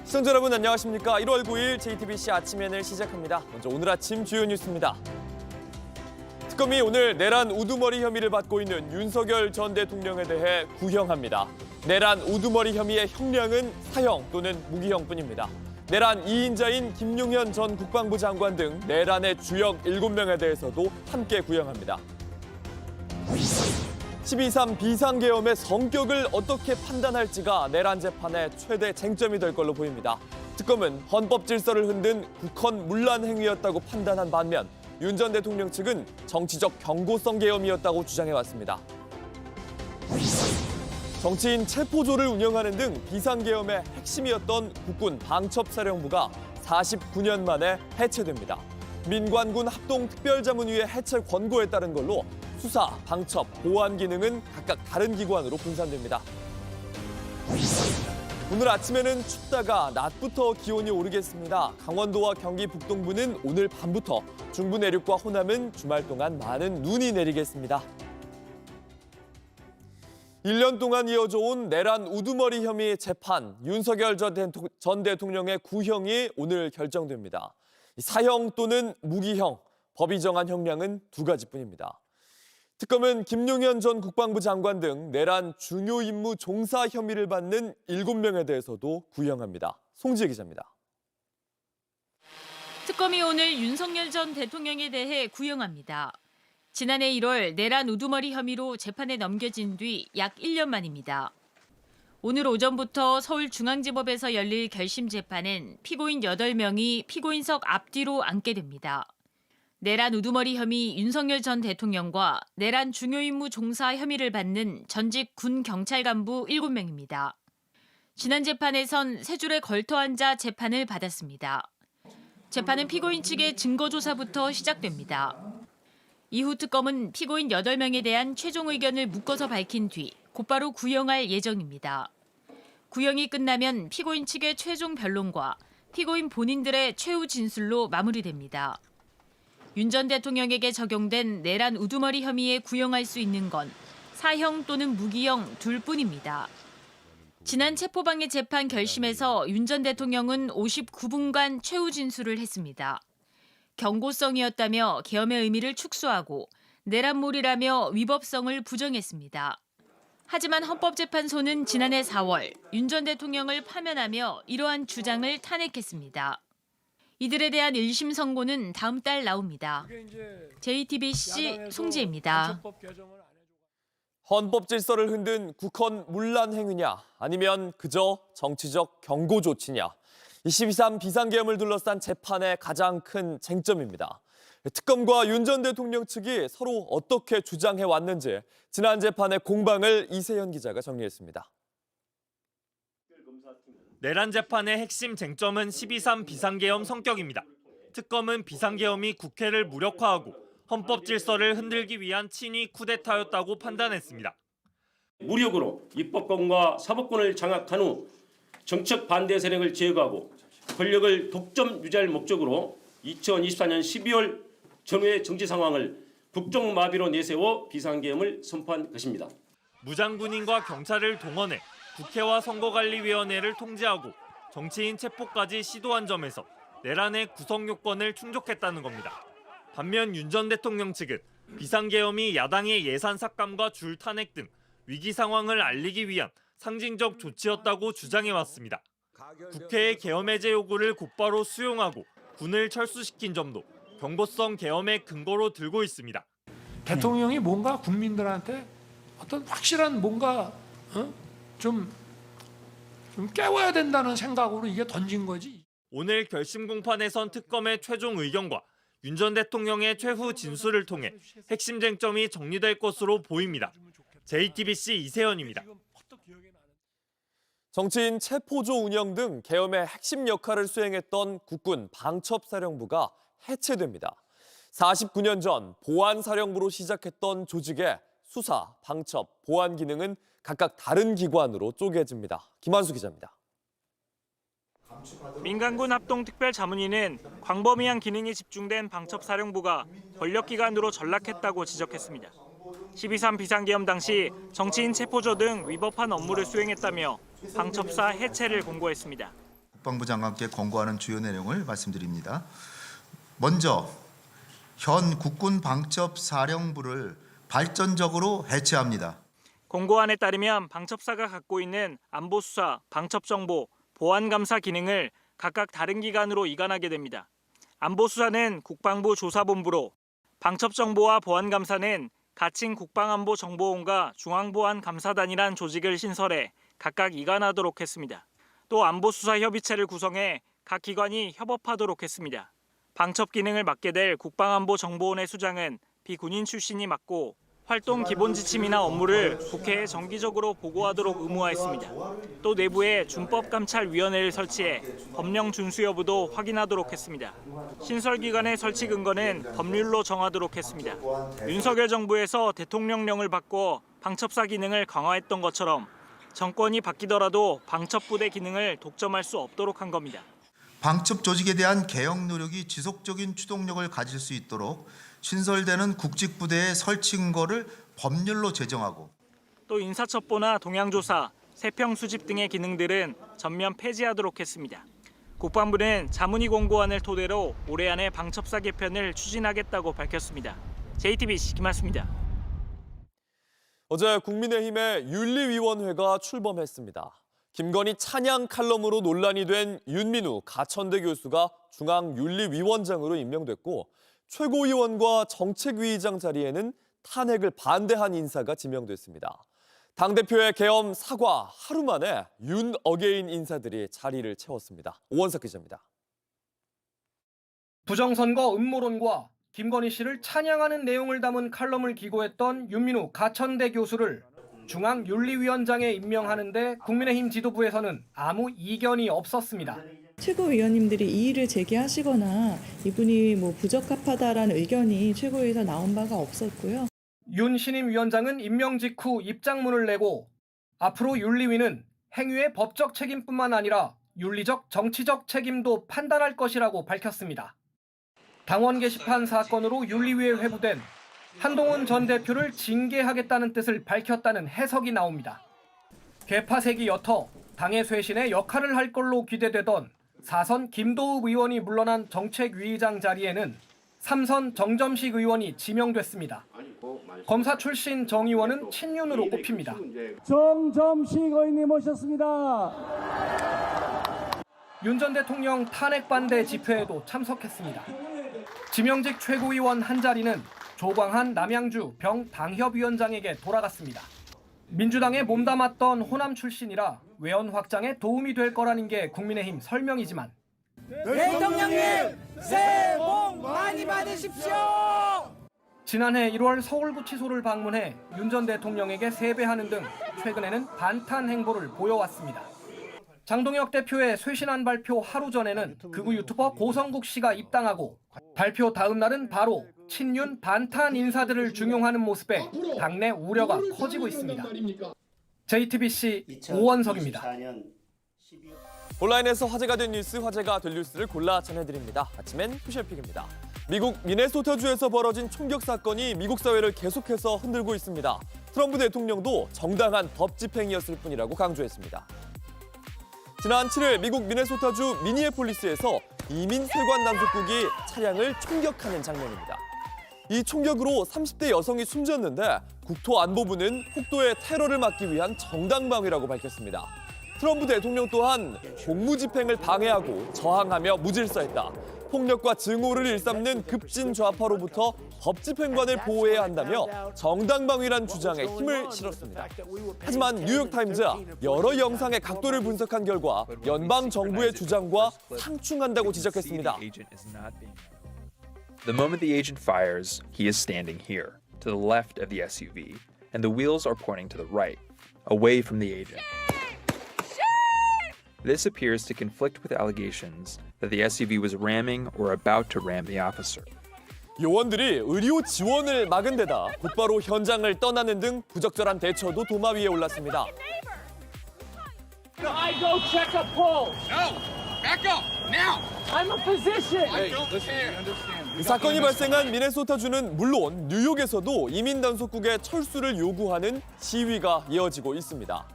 시청자 여러분 안녕하십니까? 1월 9일 JTBC 아침 예늘 시작합니다. 먼저 오늘 아침 주요 뉴스입니다. 특검이 오늘 내란 우두머리 혐의를 받고 있는 윤석열 전 대통령에 대해 구형합니다. 내란 우두머리 혐의의 형량은 사형 또는 무기형뿐입니다. 내란 2인자인 김용현 전 국방부 장관 등 내란의 주역 7명에 대해서도 함께 구형합니다. 12.3 비상계엄의 성격을 어떻게 판단할지가 내란 재판의 최대 쟁점이 될 걸로 보입니다. 특검은 헌법 질서를 흔든 국헌 문란 행위였다고 판단한 반면 윤 전 대통령 측은 정치적 경고성 계엄이었다고 주장해왔습니다. 정치인 체포조를 운영하는 등 비상계엄의 핵심이었던 국군 방첩사령부가 49년 만에 해체됩니다. 민관군 합동특별자문위의 해체 권고에 따른 걸로 수사, 방첩, 보안 기능은 각각 다른 기관으로 분산됩니다. 오늘 아침에는 춥다가 낮부터 기온이 오르겠습니다. 강원도와 경기 북동부는 오늘 밤부터, 중부 내륙과 호남은 주말 동안 많은 눈이 내리겠습니다. 1년 동안 이어져 온 내란 우두머리 혐의 재판, 윤석열 전 대통령의 구형이 오늘 결정됩니다. 사형 또는 무기형, 법이 정한 형량은 2가지뿐입니다. 특검은 김용현 전 국방부 장관 등 내란 중요 임무 종사 혐의를 받는 7명에 대해서도 구형합니다. 송지혜 기자입니다. 특검이 오늘 윤석열 전 대통령에 대해 구형합니다. 지난해 1월 내란 우두머리 혐의로 재판에 넘겨진 뒤 약 1년 만입니다. 오늘 오전부터 서울중앙지법에서 열릴 결심 재판엔 피고인 8명이 피고인석 앞뒤로 앉게 됩니다. 내란 우두머리 혐의 윤석열 전 대통령과 내란 중요임무 종사 혐의를 받는 전직 군 경찰 간부 7명입니다. 지난 재판에선 세 줄에 걸터 앉아 재판을 받았습니다. 재판은 피고인 측의 증거조사부터 시작됩니다. 이후 특검은 피고인 8명에 대한 최종 의견을 묶어서 밝힌 뒤 곧바로 구형할 예정입니다. 구형이 끝나면 피고인 측의 최종 변론과 피고인 본인들의 최후 진술로 마무리됩니다. 윤 전 대통령에게 적용된 내란 우두머리 혐의에 구형할 수 있는 건 사형 또는 무기형 둘뿐입니다. 지난 체포방해 재판 결심에서 윤 전 대통령은 59분간 최후 진술을 했습니다. 경고성이었다며 계엄의 의미를 축소하고 내란몰이라며 위법성을 부정했습니다. 하지만 헌법재판소는 지난해 4월 윤 전 대통령을 파면하며 이러한 주장을 탄핵했습니다. 이들에 대한 1심 선고는 다음 달 나옵니다. JTBC 송지혜입니다. 헌법 질서를 흔든 국헌 문란 행위냐 아니면 그저 정치적 경고 조치냐. 12.3 비상계엄을 둘러싼 재판의 가장 큰 쟁점입니다. 특검과 윤 전 대통령 측이 서로 어떻게 주장해왔는지 지난 재판의 공방을 이세현 기자가 정리했습니다. 내란 재판의 핵심 쟁점은 12.3 비상계엄 성격입니다. 특검은 비상계엄이 국회를 무력화하고 헌법 질서를 흔들기 위한 친위 쿠데타였다고 판단했습니다. 무력으로 입법권과 사법권을 장악한 후 정책 반대 세력을 제거하고 권력을 독점 유지할 목적으로 2024년 12월 전후의 정치 상황을 국정마비로 내세워 비상계엄을 선포한 것입니다. 무장군인과 경찰을 동원해 국회와 선거관리위원회를 통제하고 정치인 체포까지 시도한 점에서 내란의 구성 요건을 충족했다는 겁니다. 반면 윤 전 대통령 측은 비상계엄이 야당의 예산 삭감과 줄 탄핵 등 위기 상황을 알리기 위한 상징적 조치였다고 주장해왔습니다. 국회의 계엄 해제 요구를 곧바로 수용하고 군을 철수시킨 점도 경고성 계엄의 근거로 들고 있습니다. 대통령이 뭔가 국민들한테 어떤 확실한 뭔가 좀 깨워야 된다는 생각으로 이게 던진 거지. 오늘 결심 공판에선 특검의 최종 의견과 윤 전 대통령의 최후 진술을 통해 핵심 쟁점이 정리될 것으로 보입니다. JTBC 이세현입니다. 정치인 체포조 운영 등 계엄의 핵심 역할을 수행했던 국군 방첩사령부가 해체됩니다. 49년 전 보안사령부로 시작했던 조직의 수사, 방첩, 보안 기능은 각각 다른 기관으로 쪼개집니다. 김한수 기자입니다. 민간군 합동특별자문위는 광범위한 기능이 집중된 방첩사령부가 권력기관으로 전락했다고 지적했습니다. 12.3 비상계엄 당시 정치인 체포조 등 위법한 업무를 수행했다며 방첩사 해체를 공고했습니다. 국방부 장관께 권고하는 주요 내용을 말씀드립니다. 먼저 현 국군 방첩사령부를 발전적으로 해체합니다. 공고안에 따르면 방첩사가 갖고 있는 안보수사, 방첩정보, 보안감사 기능을 각각 다른 기관으로 이관하게 됩니다. 안보수사는 국방부 조사본부로, 방첩정보와 보안감사는 가칭 국방안보정보원과 중앙보안감사단이란 조직을 신설해 각각 이관하도록 했습니다. 또 안보수사협의체를 구성해 각 기관이 협업하도록 했습니다. 방첩 기능을 맡게 될 국방안보정보원의 수장은 비군인 출신이 맡고 활동 기본 지침이나 업무를 국회에 정기적으로 보고하도록 의무화했습니다. 또 내부에 준법감찰위원회를 설치해 법령 준수 여부도 확인하도록 했습니다. 신설기관의 설치 근거는 법률로 정하도록 했습니다. 윤석열 정부에서 대통령령을 바꿔 방첩사 기능을 강화했던 것처럼 정권이 바뀌더라도 방첩부대 기능을 독점할 수 없도록 한 겁니다. 방첩 조직에 대한 개혁 노력이 지속적인 추동력을 가질 수 있도록 신설되는 국직부대의 설치 근거를 법률로 제정하고 또 인사첩보나 동향조사, 세평 수집 등의 기능들은 전면 폐지하도록 했습니다. 국방부는 자문위 공고안을 토대로 올해 안에 방첩사 개편을 추진하겠다고 밝혔습니다. JTBC 김한수입니다. 어제 국민의힘의 윤리위원회가 출범했습니다. 김건희 찬양 칼럼으로 논란이 된 윤민우 가천대 교수가 중앙윤리위원장으로 임명됐고 최고위원과 정책위의장 자리에는 탄핵을 반대한 인사가 지명됐습니다. 당대표의 계엄 사과 하루 만에 윤 어게인 인사들이 자리를 채웠습니다. 오원석 기자입니다. 부정선거 음모론과 김건희 씨를 찬양하는 내용을 담은 칼럼을 기고했던 윤민우 가천대 교수를 중앙윤리위원장에 임명하는데 국민의힘 지도부에서는 아무 이견이 없었습니다. 최고위원님들이 이의를 제기하시거나 이분이 부적합하다라는 의견이 최고위에서 나온 바가 없었고요. 윤 신임 위원장은 임명 직후 입장문을 내고 앞으로 윤리위는 행위의 법적 책임뿐만 아니라 윤리적, 정치적 책임도 판단할 것이라고 밝혔습니다. 당원 게시판 사건으로 윤리위에 회부된 한동훈 전 대표를 징계하겠다는 뜻을 밝혔다는 해석이 나옵니다. 개파색이 옅어 당의 쇄신에 역할을 할 걸로 기대되던 4선 김도읍 의원이 물러난 정책위의장 자리에는 3선 정점식 의원이 지명됐습니다. 검사 출신 정 의원은 친윤으로 꼽힙니다. 정점식 의원님 모셨습니다. 윤 전 대통령 탄핵 반대 집회에도 참석했습니다. 지명직 최고위원 한 자리는 조광한 남양주 병 당협위원장에게 돌아갔습니다. 민주당에 몸담았던 호남 출신이라 외연 확장에 도움이 될 거라는 게 국민의힘 설명이지만 대통령님 새해 복 많이 받으십시오. 지난해 1월 서울구치소를 방문해 윤 전 대통령에게 세배하는 등 최근에는 반탄 행보를 보여왔습니다. 장동혁 대표의 쇄신안 발표 하루 전에는 극우 유튜버 고성국 씨가 입당하고 발표 다음 날은 바로 친윤 반탄 인사들을 중용하는 모습에 당내 우려가 커지고 있습니다. JTBC 오원석입니다. 온라인에서 화제가 된 뉴스, 화제가 될 뉴스를 골라 전해드립니다. 아침엔 소셜픽입니다. 미국 미네소타주에서 벌어진 총격 사건이 미국 사회를 계속해서 흔들고 있습니다. 트럼프 대통령도 정당한 법 집행이었을 뿐이라고 강조했습니다. 지난 7일 미국 미네소타주 미니애폴리스에서 이민 세관 단속국이 차량을 총격하는 장면입니다. 이 총격으로 30대 여성이 숨졌는데 국토안보부는 폭도의 테러를 막기 위한 정당방위라고 밝혔습니다. 트럼프 대통령 또한 공무집행을 방해하고 저항하며 무질서했다. 폭력과 증오를 일삼는 급진 좌파로부터 법집행관을 보호해야 한다며 정당방위란 주장에 힘을 실었습니다. 하지만 뉴욕타임즈가 여러 영상의 각도를 분석한 결과 연방정부의 주장과 상충한다고 지적했습니다. The moment the agent fires, he is standing here, to the left of the SUV, and the wheels are pointing to the right, away from the agent. This appears to conflict with allegations that the SUV was ramming or about to ram the officer. 요원들이 의료 지원을 막은 데다 곧바로 현장을 떠나는 등 부적절한 대처도 도마 위에 올랐습니다. I go check a pulse. No, back up now. I'm a physician. 이 사건이 발생한 미네소타주는 물론 뉴욕에서도 이민 단속국의 철수를 요구하는 시위가 이어지고 있습니다.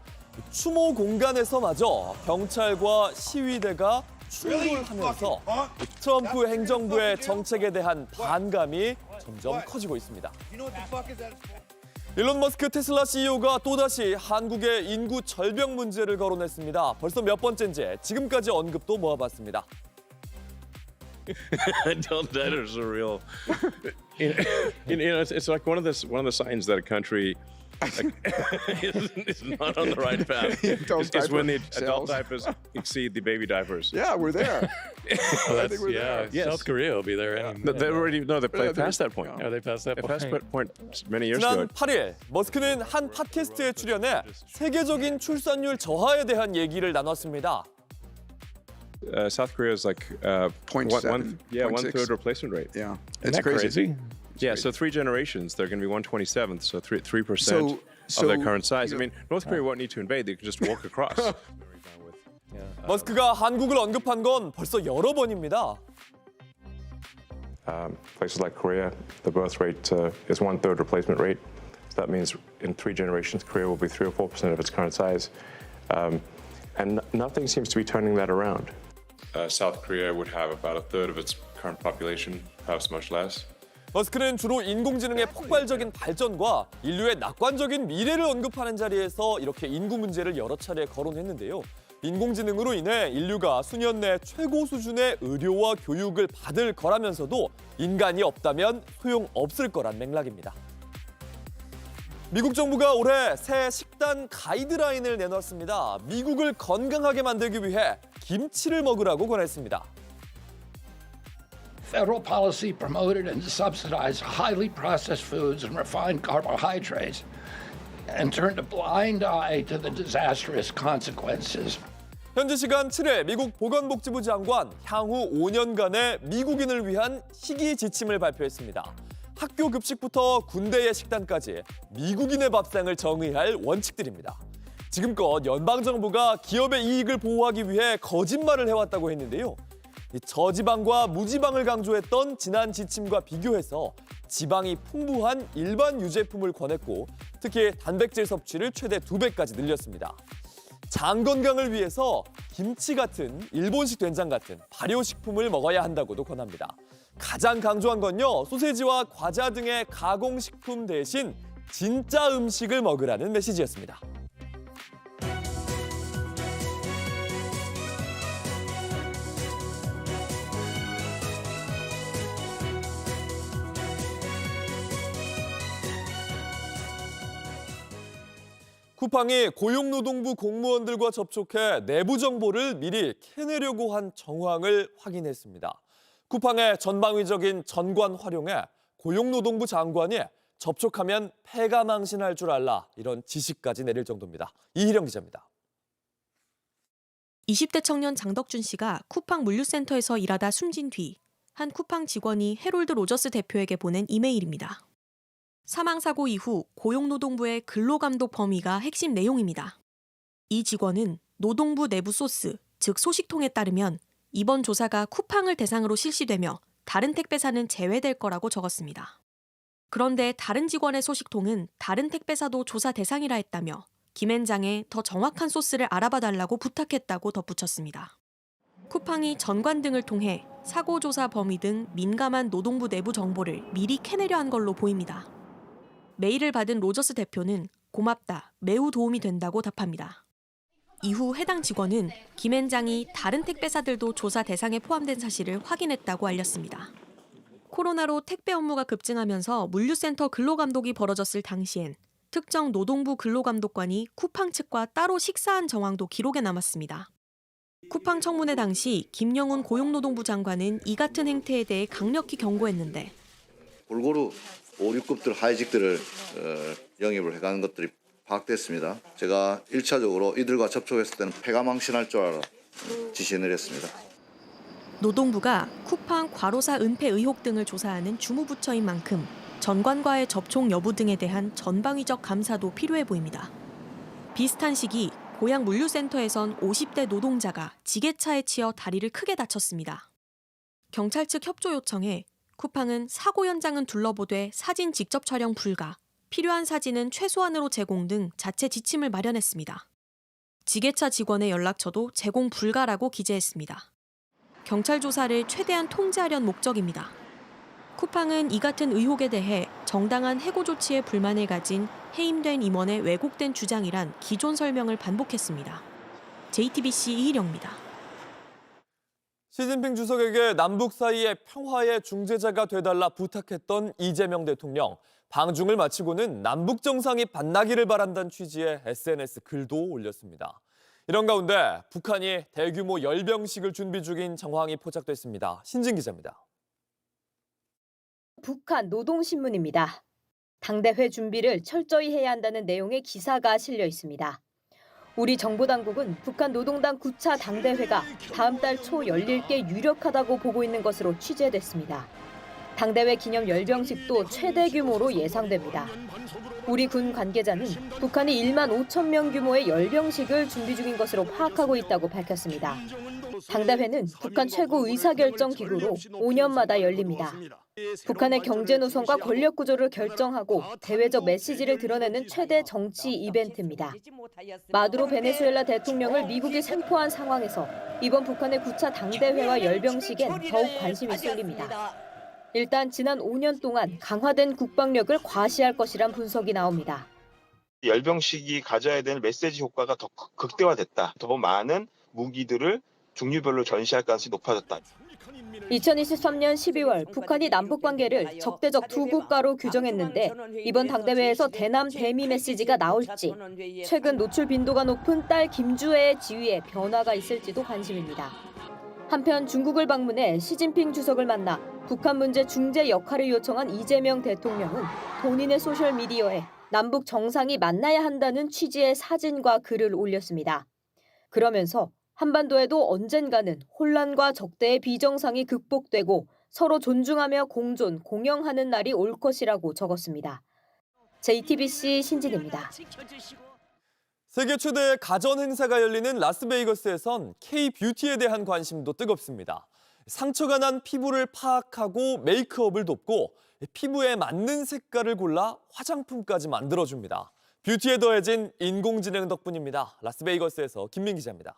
추모 공간에서마저 경찰과 시위대가 충돌하면서 트럼프 행정부의 정책에 대한 반감이 점점 커지고 있습니다. 일론 머스크 테슬라 CEO가 또다시 한국의 인구 절벽 문제를 거론했습니다. 벌써 몇 번째인지 지금까지 언급도 모아봤습니다. That is surreal. It's like one of the signs that a country is not on the right path. Is when the adult diapers exceed the baby diapers. Yeah, we're there. I think we're there. Yes. South Korea will be there. They already they passed that point. Yeah, they passed that They passed point. that point many years ago. 지난 8일 머스크는 한 팟캐스트에 출연해 세계적인 출산율 저하에 대한 얘기를 나눴습니다. South Korea is like 0.7, 1/3 replacement rate. Yeah, Isn't it's that crazy? Yeah, so 3 generations, they're going to be 1/27th, so 3% So of their current size. I mean, North Korea won't need to invade; they can just walk across. 머스크가 한국을 언급한 건 벌써 여러 번입니다. Places like Korea, the birth rate is 1/3 replacement rate. So that means in 3 generations, Korea will be 3 or 4% of its current size, and nothing seems to be turning that around. South Korea would have about 1/3 of its current population, perhaps much less. 머스크는 주로 인공지능의 폭발적인 발전과 인류의 낙관적인 미래를 언급하는 자리에서 이렇게 인구 문제를 여러 차례 거론했는데요. 인공지능으로 인해 인류가 수년 내 최고 수준의 의료와 교육을 받을 거라면서도 인간이 없다면 소용없을 거란 맥락입니다. 미국 정부가 올해 새 식단 가이드라인을 내놨습니다. 미국을 건강하게 만들기 위해 김치를 먹으라고 권했습니다. Federal policy promoted and subsidized highly processed foods and refined carbohydrates and turned a blind eye to the disastrous consequences. 현지 시간 7일 미국 보건복지부 장관 향후 5년간의 미국인을 위한 식이 지침을 발표했습니다. 학교 급식부터 군대의 식단까지 미국인의 밥상을 정의할 원칙들입니다. 지금껏 연방정부가 기업의 이익을 보호하기 위해 거짓말을 해왔다고 했는데요. 저지방과 무지방을 강조했던 지난 지침과 비교해서 지방이 풍부한 일반 유제품을 권했고 특히 단백질 섭취를 최대 2배까지 늘렸습니다. 장 건강을 위해서 김치 같은 일본식 된장 같은 발효식품을 먹어야 한다고도 권합니다. 가장 강조한 건요, 소세지와 과자 등의 가공식품 대신 진짜 음식을 먹으라는 메시지였습니다. 쿠팡이 고용노동부 공무원들과 접촉해 내부 정보를 미리 캐내려고 한 정황을 확인했습니다. 쿠팡의 전방위적인 전관 활용에 고용노동부 장관이 접촉하면 패가 망신할 줄 알라 이런 지시까지 내릴 정도입니다. 이희령 기자입니다. 20대 청년 장덕준 씨가 쿠팡 물류센터에서 일하다 숨진 뒤 한 쿠팡 직원이 해롤드 로저스 대표에게 보낸 이메일입니다. 사망사고 이후 고용노동부의 근로감독 범위가 핵심 내용입니다. 이 직원은 노동부 내부 소스, 즉 소식통에 따르면 이번 조사가 쿠팡을 대상으로 실시되며 다른 택배사는 제외될 거라고 적었습니다. 그런데 다른 직원의 소식통은 다른 택배사도 조사 대상이라 했다며 김앤장에 더 정확한 소스를 알아봐달라고 부탁했다고 덧붙였습니다. 쿠팡이 전관 등을 통해 사고조사 범위 등 민감한 노동부 내부 정보를 미리 캐내려 한 걸로 보입니다. 메일을 받은 로저스 대표는 고맙다, 매우 도움이 된다고 답합니다. 이후 해당 직원은 김앤장이 다른 택배사들도 조사 대상에 포함된 사실을 확인했다고 알렸습니다. 코로나로 택배 업무가 급증하면서 물류센터 근로감독이 벌어졌을 당시엔 특정 노동부 근로감독관이 쿠팡 측과 따로 식사한 정황도 기록에 남았습니다. 쿠팡 청문회 당시 김영훈 고용노동부 장관은 이 같은 행태에 대해 강력히 경고했는데 골고루 5, 6급들 하위직들을 영입을 해가는 것들이 파악됐습니다. 제가 1차적으로 이들과 접촉했을 때는 패가 망신할 줄 알아 지시 내렸습니다. 노동부가 쿠팡 과로사 은폐 의혹 등을 조사하는 주무부처인 만큼 전관과의 접촉 여부 등에 대한 전방위적 감사도 필요해 보입니다. 비슷한 시기 고양 물류센터에선 50대 노동자가 지게차에 치여 다리를 크게 다쳤습니다. 경찰 측 협조 요청에 쿠팡은 사고 현장은 둘러보되 사진 직접 촬영 불가, 필요한 사진은 최소한으로 제공 등 자체 지침을 마련했습니다. 지게차 직원의 연락처도 제공 불가라고 기재했습니다. 경찰 조사를 최대한 통제하려는 목적입니다. 쿠팡은 이 같은 의혹에 대해 정당한 해고 조치에 불만을 가진 해임된 임원의 왜곡된 주장이란 기존 설명을 반복했습니다. JTBC 이희령입니다. 시진핑 주석에게 남북 사이의 평화의 중재자가 돼달라 부탁했던 이재명 대통령. 방중을 마치고는 남북 정상이 만나기를 바란다는 취지의 SNS 글도 올렸습니다. 이런 가운데 북한이 대규모 열병식을 준비 중인 정황이 포착됐습니다. 신진 기자입니다. 북한 노동신문입니다. 당대회 준비를 철저히 해야 한다는 내용의 기사가 실려 있습니다. 우리 정보당국은 북한 노동당 9차 당대회가 다음 달 초 열릴 게 유력하다고 보고 있는 것으로 취재됐습니다. 당대회 기념 열병식도 최대 규모로 예상됩니다. 우리 군 관계자는 북한이 1만 5천 명 규모의 열병식을 준비 중인 것으로 파악하고 있다고 밝혔습니다. 당대회는 북한 최고 의사결정 기구로 5년마다 열립니다. 북한의 경제 노선과 권력 구조를 결정하고 대외적 메시지를 드러내는 최대 정치 이벤트입니다. 마두로 베네수엘라 대통령을 미국이 생포한 상황에서 이번 북한의 9차 당대회와 열병식엔 더욱 관심이 쏠립니다. 일단 지난 5년 동안 강화된 국방력을 과시할 것이란 분석이 나옵니다. 열병식이 가져야 될 메시지 효과가 더 극대화됐다. 더 많은 무기들을 종류별로 전시할 가능성이 높아졌다. 2023년 12월 북한이 남북관계를 적대적 두 국가로 규정했는데 이번 당대회에서 대남 대미 메시지가 나올지 최근 노출 빈도가 높은 딸 김주애의 지위에 변화가 있을지도 관심입니다. 한편 중국을 방문해 시진핑 주석을 만나 북한 문제 중재 역할을 요청한 이재명 대통령은 본인의 소셜미디어에 남북 정상이 만나야 한다는 취지의 사진과 글을 올렸습니다. 그러면서 한반도에도 언젠가는 혼란과 적대의 비정상이 극복되고 서로 존중하며 공존, 공영하는 날이 올 것이라고 적었습니다. JTBC 신진입니다. 세계 최대의 가전 행사가 열리는 라스베이거스에선 K-뷰티에 대한 관심도 뜨겁습니다. 상처가 난 피부를 파악하고 메이크업을 돕고 피부에 맞는 색깔을 골라 화장품까지 만들어줍니다. 뷰티에 더해진 인공지능 덕분입니다. 라스베이거스에서 김민 기자입니다.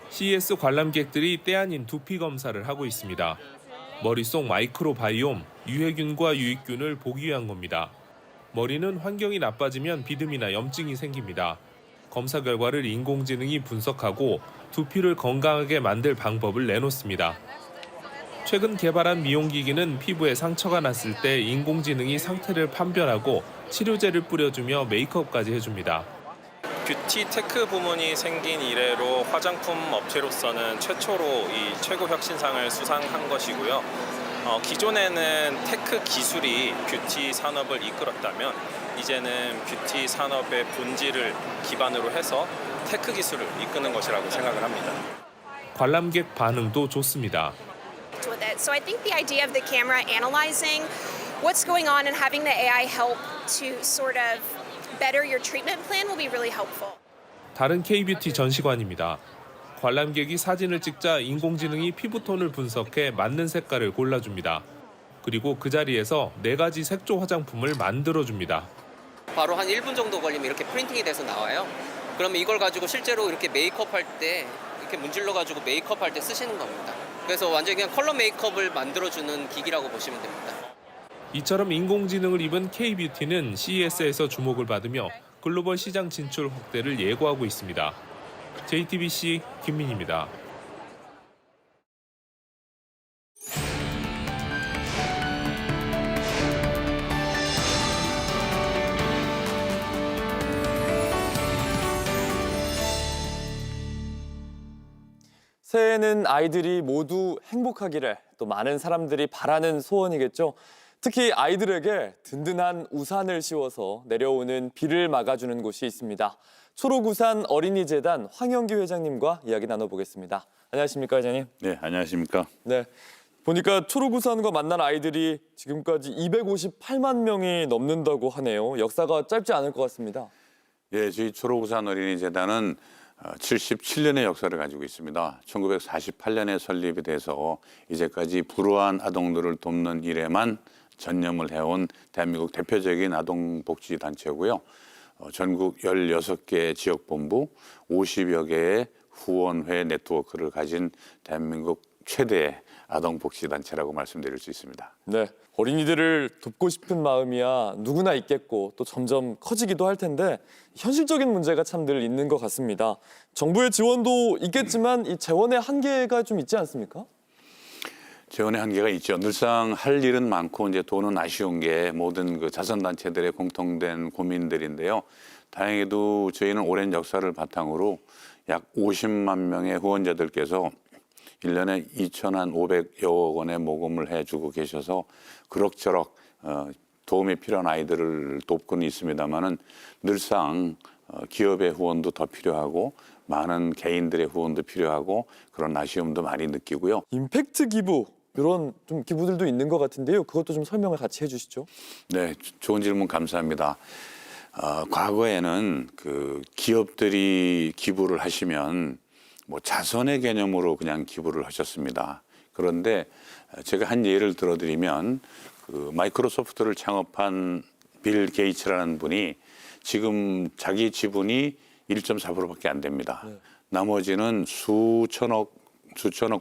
CES 관람객들이 때 아닌 두피 검사를 하고 있습니다. 머릿속 마이크로바이옴, 유해균과 유익균을 보기 위한 겁니다. 머리는 환경이 나빠지면 비듬이나 염증이 생깁니다. 검사 결과를 인공지능이 분석하고 두피를 건강하게 만들 방법을 내놓습니다. 최근 개발한 미용기기는 피부에 상처가 났을 때 인공지능이 상태를 판별하고 치료제를 뿌려주며 메이크업까지 해줍니다. 뷰티 테크 부문이 생긴 이래로 화장품 업체로서는 최초로 이 최고 혁신상을 수상한 것이고요. 기존에는 테크 기술이 뷰티 산업을 이끌었다면 이제는 뷰티 산업의 본질을 기반으로 해서 테크 기술을 이끄는 것이라고 생각을 합니다. 관람객 반응도 좋습니다. So I think the idea of the camera analyzing what's going on and having the AI help to sort of better your treatment plan will be really helpful. 다른 K-뷰티 전시관입니다. 관람객이 사진을 찍자 인공지능이 피부톤을 분석해 맞는 색깔을 골라줍니다. 그리고 그 자리에서 4가지 색조 화장품을 만들어줍니다. 바로 한 1분 정도 걸리면 이렇게 프린팅이 돼서 나와요. 그러면 이걸 가지고 실제로 이렇게 메이크업 할 때 이렇게 문질러가지고 메이크업 할 때 쓰시는 겁니다. 그래서 완전히 그냥 컬러 메이크업을 만들어주는 기기라고 보시면 됩니다. 이처럼 인공지능을 입은 K-뷰티는 CES에서 주목을 받으며 글로벌 시장 진출 확대를 예고하고 있습니다. JTBC 김민입니다. 새해에는 아이들이 모두 행복하기를, 또 많은 사람들이 바라는 소원이겠죠. 특히 아이들에게 든든한 우산을 씌워서 내려오는 비를 막아주는 곳이 있습니다. 초록우산 어린이재단 황영규 회장님과 이야기 나눠보겠습니다. 안녕하십니까, 회장님? 네, 안녕하십니까? 네, 보니까 초록우산과 만난 아이들이 지금까지 258만 명이 넘는다고 하네요. 역사가 짧지 않을 것 같습니다. 예, 저희 초록우산 어린이재단은 77년의 역사를 가지고 있습니다. 1948년에 설립이 돼서 이제까지 불우한 아동들을 돕는 일에만 전념을 해온 대한민국 대표적인 아동복지단체고요. 전국 16개 지역본부, 50여 개의 후원회 네트워크를 가진 대한민국 최대의 아동복지단체라고 말씀드릴 수 있습니다. 네, 어린이들을 돕고 싶은 마음이야 누구나 있겠고 또 점점 커지기도 할 텐데 현실적인 문제가 참 늘 있는 것 같습니다. 정부의 지원도 있겠지만 이 재원의 한계가 좀 있지 않습니까? 재원의 한계가 있죠. 늘상 할 일은 많고 이제 돈은 아쉬운 게 모든 그 자선단체들의 공통된 고민들인데요. 다행히도 저희는 오랜 역사를 바탕으로 약 50만 명의 후원자들께서 1년에 2,500여 원의 모금을 해주고 계셔서 그럭저럭 도움이 필요한 아이들을 돕고는 있습니다만은 늘상 기업의 후원도 더 필요하고 많은 개인들의 후원도 필요하고 그런 아쉬움도 많이 느끼고요. 임팩트 기부 이런 좀 기부들도 있는 것 같은데요. 그것도 좀 설명을 같이 해주시죠. 네, 좋은 질문 감사합니다. 과거에는 그 기업들이 기부를 하시면 뭐 자선의 개념으로 그냥 기부를 하셨습니다. 그런데 제가 한 예를 들어드리면 그 마이크로소프트를 창업한 빌 게이츠라는 분이 지금 자기 지분이 1.4%밖에 안 됩니다. 네. 나머지는 수천억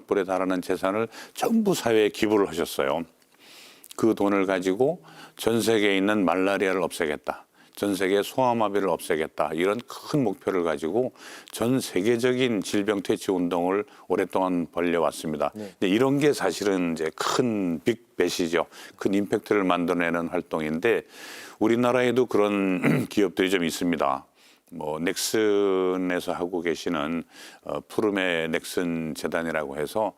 불에 달하는 재산을 전부 사회에 기부를 하셨어요. 그 돈을 가지고 전 세계에 있는 말라리아를 없애겠다. 전 세계 소아마비를 없애겠다. 이런 큰 목표를 가지고 전 세계적인 질병 퇴치 운동을 오랫동안 벌려왔습니다. 네. 근데 이런 게 사실은 이제 큰 빅벳이죠. 큰 임팩트를 만들어내는 활동인데 우리나라에도 그런 기업들이 좀 있습니다. 뭐 넥슨에서 하고 계시는 푸르메 넥슨 재단이라고 해서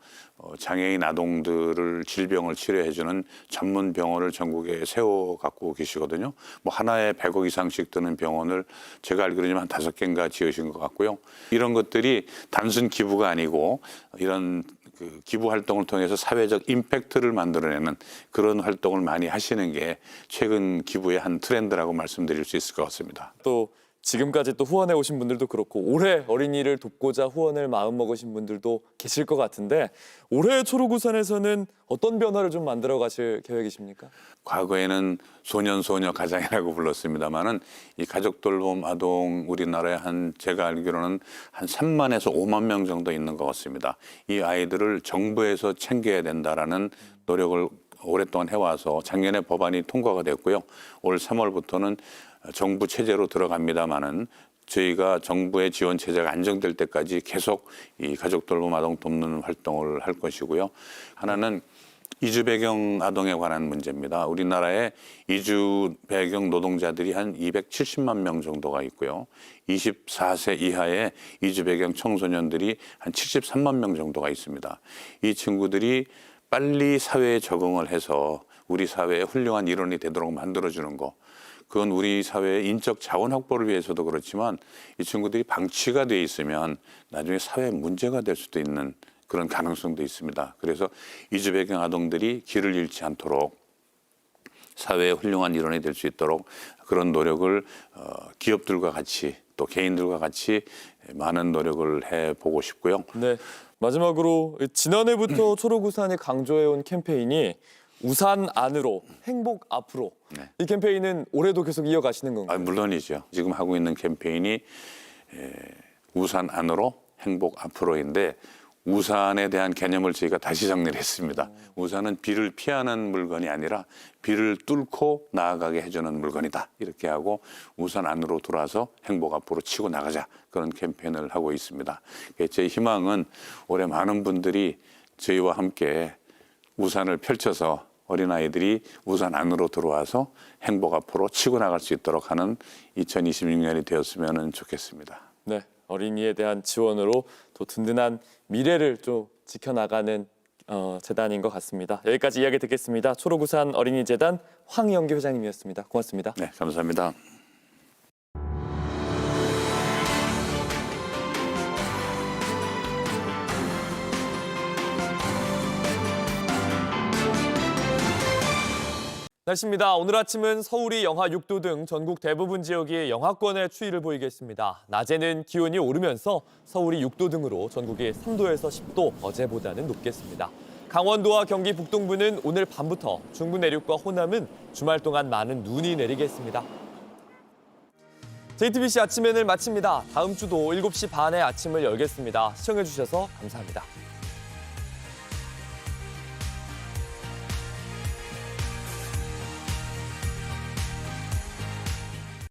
장애인 아동들을 질병을 치료해주는 전문 병원을 전국에 세워 갖고 계시거든요. 뭐 하나에 100억 이상씩 드는 병원을 제가 알기로는 한 5개인가 지으신 것 같고요. 이런 것들이 단순 기부가 아니고 이런 그 기부 활동을 통해서 사회적 임팩트를 만들어내는 그런 활동을 많이 하시는 게 최근 기부의 한 트렌드라고 말씀드릴 수 있을 것 같습니다. 또 지금까지 또 후원해 오신 분들도 그렇고 올해 어린이를 돕고자 후원을 마음먹으신 분들도 계실 것 같은데 올해 초록우산에서는 어떤 변화를 좀 만들어 가실 계획이십니까? 과거에는 소년소녀 가장이라고 불렀습니다마는 이 가족돌봄 아동 우리나라에 제가 알기로는 한 3만에서 5만 명 정도 있는 것 같습니다. 이 아이들을 정부에서 챙겨야 된다라는 노력을 오랫동안 해와서 작년에 법안이 통과가 됐고요. 올 3월부터는 정부 체제로 들어갑니다마는 저희가 정부의 지원 체제가 안정될 때까지 계속 이 가족 돌봄 아동 돕는 활동을 할 것이고요. 하나는 이주 배경 아동에 관한 문제입니다. 우리나라에 이주 배경 노동자들이 한 270만 명 정도가 있고요. 24세 이하의 이주 배경 청소년들이 한 73만 명 정도가 있습니다. 이 친구들이 빨리 사회에 적응을 해서 우리 사회의 훌륭한 일원이 되도록 만들어주는 거. 그건 우리 사회의 인적 자원 확보를 위해서도 그렇지만 이 친구들이 방치가 돼 있으면 나중에 사회에 문제가 될 수도 있는 그런 가능성도 있습니다. 그래서 이주 배경 아동들이 길을 잃지 않도록 사회의 훌륭한 일원이 될 수 있도록 그런 노력을 기업들과 같이 또 개인들과 같이 많은 노력을 해보고 싶고요. 네, 마지막으로 지난해부터 초록우산이 강조해온 캠페인이 우산 안으로 행복 앞으로. 네. 이 캠페인은 올해도 계속 이어가시는 건가요? 물론이죠. 지금 하고 있는 캠페인이 우산 안으로 행복 앞으로인데 우산에 대한 개념을 저희가 다시 정리를 했습니다. 우산은 비를 피하는 물건이 아니라 비를 뚫고 나아가게 해주는 물건이다. 이렇게 하고 우산 안으로 돌아서 행복 앞으로 치고 나가자. 그런 캠페인을 하고 있습니다. 제 희망은 올해 많은 분들이 저희와 함께 우산을 펼쳐서 어린아이들이 우산 안으로 들어와서 행복 앞으로 치고 나갈 수 있도록 하는 2026년이 되었으면 좋겠습니다. 네, 어린이에 대한 지원으로 또 든든한 미래를 좀 지켜나가는 재단인 것 같습니다. 여기까지 이야기 듣겠습니다. 초록우산 어린이재단 황영기 회장님이었습니다. 고맙습니다. 네, 감사합니다. 날씨입니다. 오늘 아침은 서울이 영하 6도 등 전국 대부분 지역이 영하권의 추위를 보이겠습니다. 낮에는 기온이 오르면서 서울이 6도 등으로 전국이 3도에서 10도 어제보다는 높겠습니다. 강원도와 경기 북동부는 오늘 밤부터 중부 내륙과 호남은 주말 동안 많은 눈이 내리겠습니다. JTBC 아침엔을 마칩니다. 다음 주도 7시 반에 아침을 열겠습니다. 시청해주셔서 감사합니다.